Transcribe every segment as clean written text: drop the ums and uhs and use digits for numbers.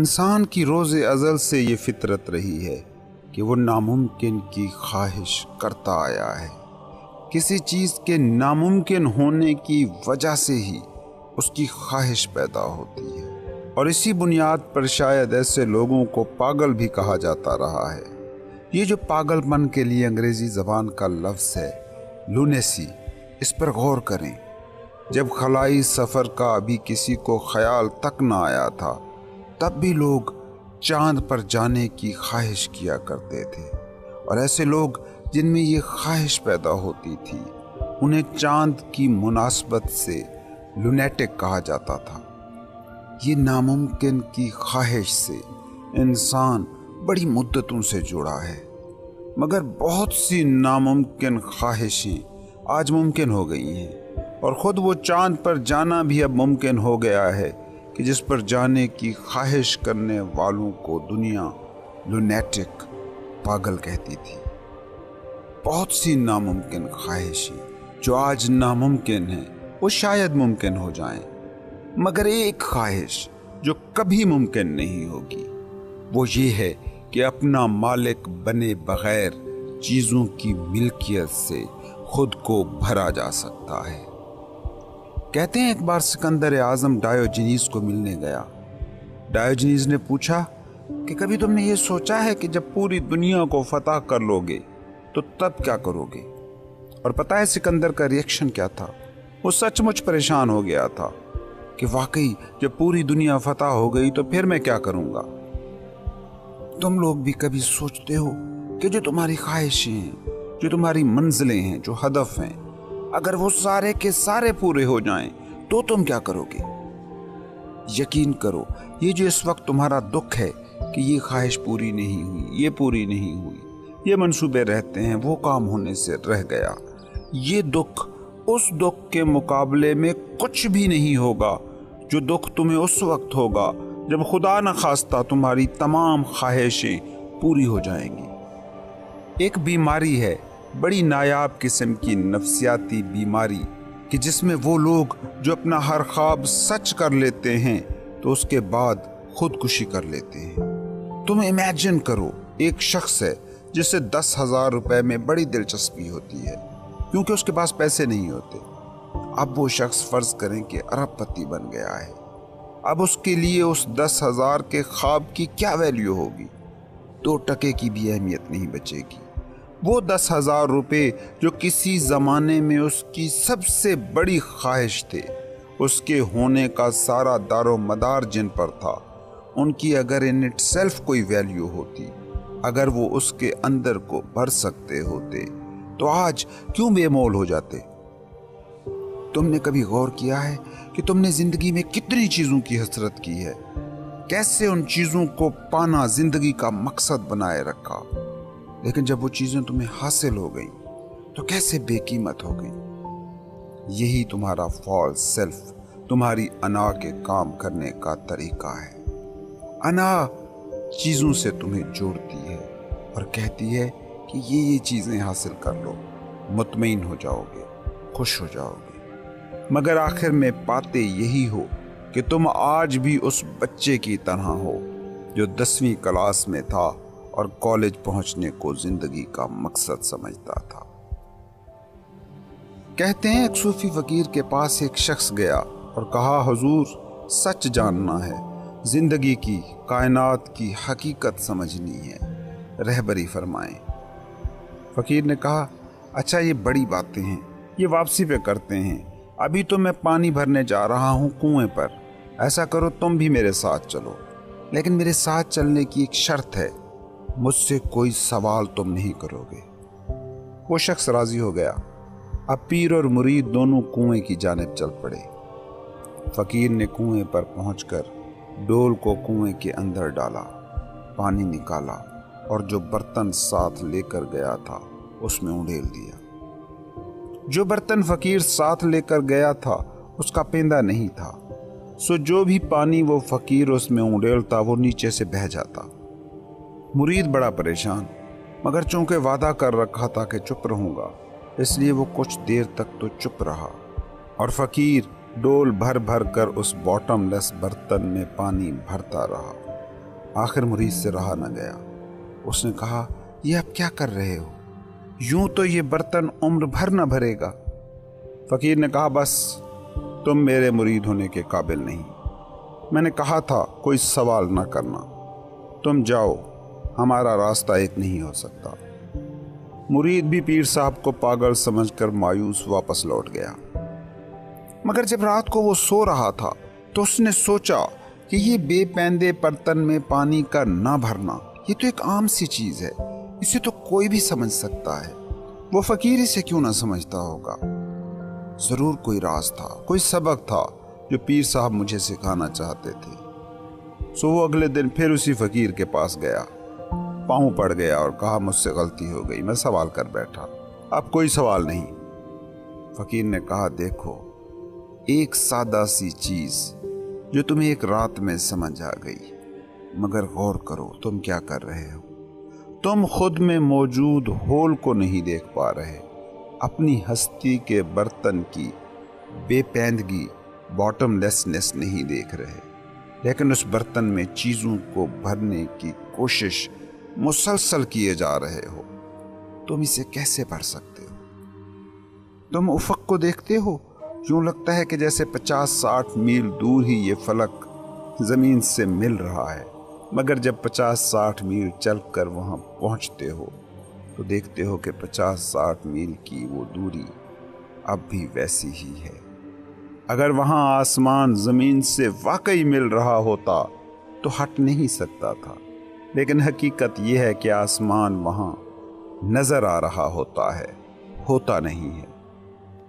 انسان کی روز ازل سے یہ فطرت رہی ہے کہ وہ ناممکن کی خواہش کرتا آیا ہے۔ کسی چیز کے ناممکن ہونے کی وجہ سے ہی اس کی خواہش پیدا ہوتی ہے، اور اسی بنیاد پر شاید ایسے لوگوں کو پاگل بھی کہا جاتا رہا ہے۔ یہ جو پاگل پن کے لیے انگریزی زبان کا لفظ ہے لونیسی، اس پر غور کریں۔ جب خلائی سفر کا ابھی کسی کو خیال تک نہ آیا تھا، تب بھی لوگ چاند پر جانے کی خواہش کیا کرتے تھے، اور ایسے لوگ جن میں یہ خواہش پیدا ہوتی تھی انہیں چاند کی مناسبت سے لونیٹک کہا جاتا تھا۔ یہ ناممکن کی خواہش سے انسان بڑی مدتوں سے جڑا ہے، مگر بہت سی ناممکن خواہشیں آج ممکن ہو گئی ہیں، اور خود وہ چاند پر جانا بھی اب ممکن ہو گیا ہے کہ جس پر جانے کی خواہش کرنے والوں کو دنیا لونیٹک، پاگل کہتی تھی۔ بہت سی ناممکن خواہشیں جو آج ناممکن ہیں وہ شاید ممکن ہو جائیں، مگر ایک خواہش جو کبھی ممکن نہیں ہوگی وہ یہ ہے کہ اپنا مالک بنے بغیر چیزوں کی ملکیت سے خود کو بھرا جا سکتا ہے۔ کہتے ہیں ایک بار سکندر اعظم ڈایوجنیز کو ملنے گیا۔ ڈایوجنیز نے پوچھا کہ کبھی تم نے یہ سوچا ہے کہ جب پوری دنیا کو فتح کر لو گے تو تب کیا کرو گے؟ اور پتہ ہے سکندر کا ریئیکشن کیا تھا؟ وہ سچ مچ پریشان ہو گیا تھا کہ واقعی جب پوری دنیا فتح ہو گئی تو پھر میں کیا کروں گا؟ تم لوگ بھی کبھی سوچتے ہو کہ جو تمہاری خواہشیں ہیں، جو تمہاری منزلیں ہیں، جو ہدف ہیں، اگر وہ سارے کے سارے پورے ہو جائیں تو تم کیا کرو گے؟ یقین کرو، یہ جو اس وقت تمہارا دکھ ہے کہ یہ خواہش پوری نہیں ہوئی، یہ پوری نہیں ہوئی، یہ منصوبے رہتے ہیں، وہ کام ہونے سے رہ گیا، یہ دکھ اس دکھ کے مقابلے میں کچھ بھی نہیں ہوگا جو دکھ تمہیں اس وقت ہوگا جب خدا نہ خواستہ تمہاری تمام خواہشیں پوری ہو جائیں گی۔ ایک بیماری ہے، بڑی نایاب قسم کی نفسیاتی بیماری، کہ جس میں وہ لوگ جو اپنا ہر خواب سچ کر لیتے ہیں تو اس کے بعد خودکشی کر لیتے ہیں۔ تم امیجن کرو، ایک شخص ہے جسے 10,000 روپے میں بڑی دلچسپی ہوتی ہے کیونکہ اس کے پاس پیسے نہیں ہوتے۔ اب وہ شخص فرض کریں کہ ارب پتی بن گیا ہے۔ اب اس کے لیے اس 10,000 کے خواب کی کیا ویلیو ہوگی؟ 2 ٹکے کی بھی اہمیت نہیں بچے گی۔ وہ 10,000 روپے جو کسی زمانے میں اس کی سب سے بڑی خواہش تھے، اس کے ہونے کا سارا دار و مدار جن پر تھا، ان کی اگر ان اٹ سیلف کوئی ویلیو ہوتی، اگر وہ اس کے اندر کو بھر سکتے ہوتے تو آج کیوں بے مول ہو جاتے؟ تم نے کبھی غور کیا ہے کہ تم نے زندگی میں کتنی چیزوں کی حسرت کی ہے؟ کیسے ان چیزوں کو پانا زندگی کا مقصد بنائے رکھا، لیکن جب وہ چیزیں تمہیں حاصل ہو گئیں تو کیسے بے قیمت ہو گئیں؟ یہی تمہارا فالس سیلف، تمہاری انا کے کام کرنے کا طریقہ ہے۔ انا چیزوں سے تمہیں جوڑتی ہے اور کہتی ہے کہ یہ چیزیں حاصل کر لو، مطمئن ہو جاؤ گے، خوش ہو جاؤ گے، مگر آخر میں پاتے یہی ہو کہ تم آج بھی اس بچے کی طرح ہو جو 10ویں کلاس میں تھا اور کالج پہنچنے کو زندگی کا مقصد سمجھتا تھا۔ کہتے ہیں ایک صوفی فقیر کے پاس ایک شخص گیا اور کہا، حضور، سچ جاننا ہے، زندگی کی، کائنات کی حقیقت سمجھنی ہے، رہبری فرمائیں۔ فقیر نے کہا، اچھا یہ بڑی باتیں ہیں، یہ واپسی پہ کرتے ہیں، ابھی تو میں پانی بھرنے جا رہا ہوں کنویں پر، ایسا کرو تم بھی میرے ساتھ چلو، لیکن میرے ساتھ چلنے کی ایک شرط ہے، مجھ سے کوئی سوال تم نہیں کرو گے۔ وہ شخص راضی ہو گیا۔ اب پیر اور مرید دونوں کنویں کی جانب چل پڑے۔ فقیر نے کنویں پر پہنچ کر ڈول کو کنویں کے اندر ڈالا، پانی نکالا اور جو برتن ساتھ لے کر گیا تھا اس میں انڈیل دیا۔ جو برتن فقیر ساتھ لے کر گیا تھا اس کا پیندا نہیں تھا، سو جو بھی پانی وہ فقیر اس میں انڈیلتا وہ نیچے سے بہہ جاتا۔ مرید بڑا پریشان، مگر چونکہ وعدہ کر رکھا تھا کہ چپ رہوں گا، اس لیے وہ کچھ دیر تک تو چپ رہا، اور فقیر ڈول بھر بھر کر اس باٹم لیس برتن میں پانی بھرتا رہا۔ آخر مرید سے رہا نہ گیا۔ اس نے کہا یہ آپ کیا کر رہے ہو؟ یوں تو یہ برتن عمر بھر نہ بھرے گا۔ فقیر نے کہا بس تم میرے مرید ہونے کے قابل نہیں، میں نے کہا تھا کوئی سوال نہ کرنا، تم جاؤ، ہمارا راستہ ایک نہیں ہو سکتا۔ مرید بھی پیر صاحب کو پاگل سمجھ کر مایوس واپس لوٹ گیا۔ مگر جب رات کو وہ سو رہا تھا تو اس نے سوچا کہ یہ بے پیندے برتن میں پانی کا نہ بھرنا یہ تو ایک عام سی چیز ہے، اسے تو کوئی بھی سمجھ سکتا ہے، وہ فقیر اسے کیوں نہ سمجھتا ہوگا؟ ضرور کوئی راز تھا، کوئی سبق تھا جو پیر صاحب مجھے سکھانا چاہتے تھے۔ سو وہ اگلے دن پھر اسی فقیر کے پاس گیا، پاؤں پڑ گیا اور کہا مجھ سے غلطی ہو گئی، میں سوال کر بیٹھا، اب کوئی سوال نہیں۔ فقیر نے کہا دیکھو، ایک سادہ سی چیز جو تمہیں ایک رات میں سمجھ آ گئی، مگر غور کرو تم کیا کر رہے ہو؟ تم خود میں موجود ہول کو نہیں دیکھ پا رہے، اپنی ہستی کے برتن کی بے پیندگی، باٹم لیسنس نہیں دیکھ رہے، لیکن اس برتن میں چیزوں کو بھرنے کی کوشش مسلسل کیے جا رہے ہو۔ تم اسے کیسے بھر سکتے ہو؟ تم افق کو دیکھتے ہو، یوں لگتا ہے کہ جیسے 50-60 میل دور ہی یہ فلک زمین سے مل رہا ہے، مگر جب 50-60 میل چل کر وہاں پہنچتے ہو تو دیکھتے ہو کہ 50-60 میل کی وہ دوری اب بھی ویسی ہی ہے۔ اگر وہاں آسمان زمین سے واقعی مل رہا ہوتا تو ہٹ نہیں سکتا تھا، لیکن حقیقت یہ ہے کہ آسمان وہاں نظر آ رہا ہوتا ہے، ہوتا نہیں ہے۔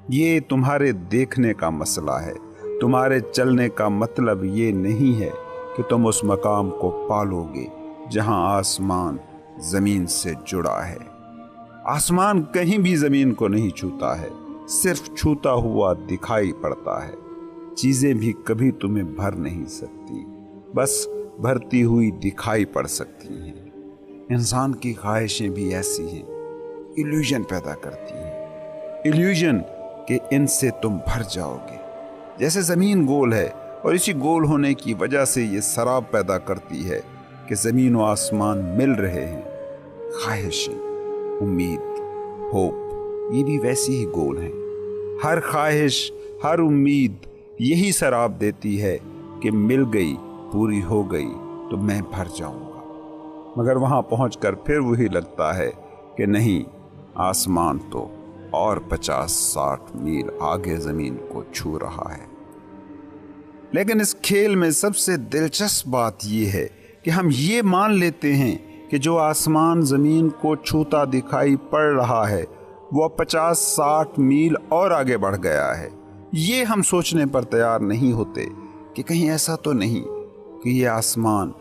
یہ تمہارے دیکھنے کا مسئلہ ہے، تمہارے چلنے کا مطلب یہ نہیں ہے کہ تم اس مقام کو پالو گے جہاں آسمان زمین سے جڑا ہے۔ آسمان کہیں بھی زمین کو نہیں چھوتا ہے، صرف چھوتا ہوا دکھائی پڑتا ہے۔ چیزیں بھی کبھی تمہیں بھر نہیں سکتی، بس بھرتی ہوئی دکھائی پڑ سکتی ہیں۔ انسان کی خواہشیں بھی ایسی ہیں، ایلیوژن پیدا کرتی ہیں، ایلیوژن کہ ان سے تم بھر جاؤ گے۔ جیسے زمین گول ہے اور اسی گول ہونے کی وجہ سے یہ سراب پیدا کرتی ہے کہ زمین و آسمان مل رہے ہیں۔ خواہشیں، امید، ہوپ، یہ بھی ویسی ہی گول ہیں۔ ہر خواہش، ہر امید یہی سراب دیتی ہے کہ مل گئی، پوری ہو گئی تو میں بھر جاؤں گا، مگر وہاں پہنچ کر پھر وہی لگتا ہے کہ نہیں، آسمان تو اور 50-60 میل آگے زمین کو چھو رہا ہے۔ لیکن اس کھیل میں سب سے دلچسپ بات یہ ہے کہ ہم یہ مان لیتے ہیں کہ جو آسمان زمین کو چھوتا دکھائی پڑ رہا ہے وہ 50-60 میل اور آگے بڑھ گیا ہے۔ یہ ہم سوچنے پر تیار نہیں ہوتے کہ کہیں ایسا تو نہیں کہ یہ آسمان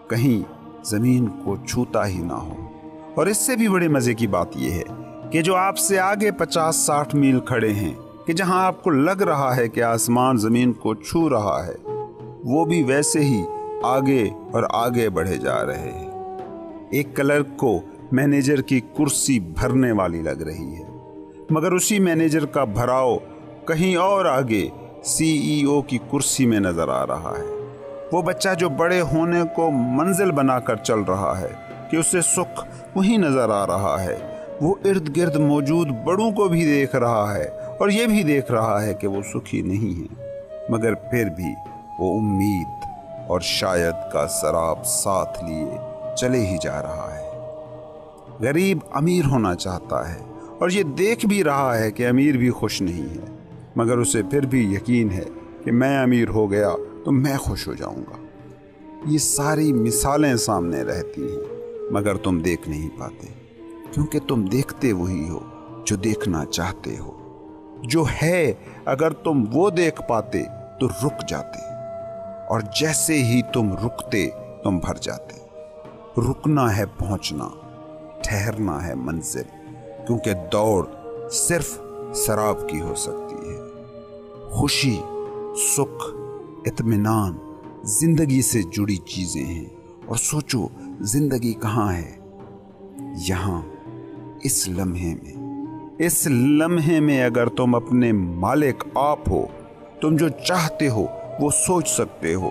کہیں زمین کو چھوتا ہی نہ ہو۔ اور اس سے بھی بڑے مزے کی بات یہ ہے کہ جو آپ سے آگے 50-60 میل کھڑے ہیں، کہ جہاں آپ کو لگ رہا ہے کہ آسمان زمین کو چھو رہا ہے، وہ بھی ویسے ہی آگے اور آگے بڑھے جا رہے ہیں۔ ایک کلرک کو مینیجر کی کرسی بھرنے والی لگ رہی ہے، مگر اسی مینیجر کا بھراؤ کہیں اور آگے CEO کی کرسی میں نظر آ رہا ہے۔ وہ بچہ جو بڑے ہونے کو منزل بنا کر چل رہا ہے کہ اسے سکھ وہیں نظر آ رہا ہے، وہ ارد گرد موجود بڑوں کو بھی دیکھ رہا ہے اور یہ بھی دیکھ رہا ہے کہ وہ سکھی نہیں ہے، مگر پھر بھی وہ امید اور شاید کا سراب ساتھ لیے چلے ہی جا رہا ہے۔ غریب امیر ہونا چاہتا ہے اور یہ دیکھ بھی رہا ہے کہ امیر بھی خوش نہیں ہے، مگر اسے پھر بھی یقین ہے کہ میں امیر ہو گیا تو میں خوش ہو جاؤں گا۔ یہ ساری مثالیں سامنے رہتی ہیں، مگر تم دیکھ نہیں پاتے، کیونکہ تم دیکھتے وہی ہو جو دیکھنا چاہتے ہو۔ جو ہے اگر تم وہ دیکھ پاتے تو رک جاتے، اور جیسے ہی تم رکتے تم بھر جاتے۔ رکنا ہے پہنچنا، ٹھہرنا ہے منزل، کیونکہ دوڑ صرف سراب کی ہو سکتی ہے۔ خوشی، سکھ، اطمینان زندگی سے جڑی چیزیں ہیں، اور سوچو زندگی کہاں ہے؟ یہاں، اس لمحے میں۔ اس لمحے میں اگر تم اپنے مالک آپ ہو، تم جو چاہتے ہو وہ سوچ سکتے ہو،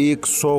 100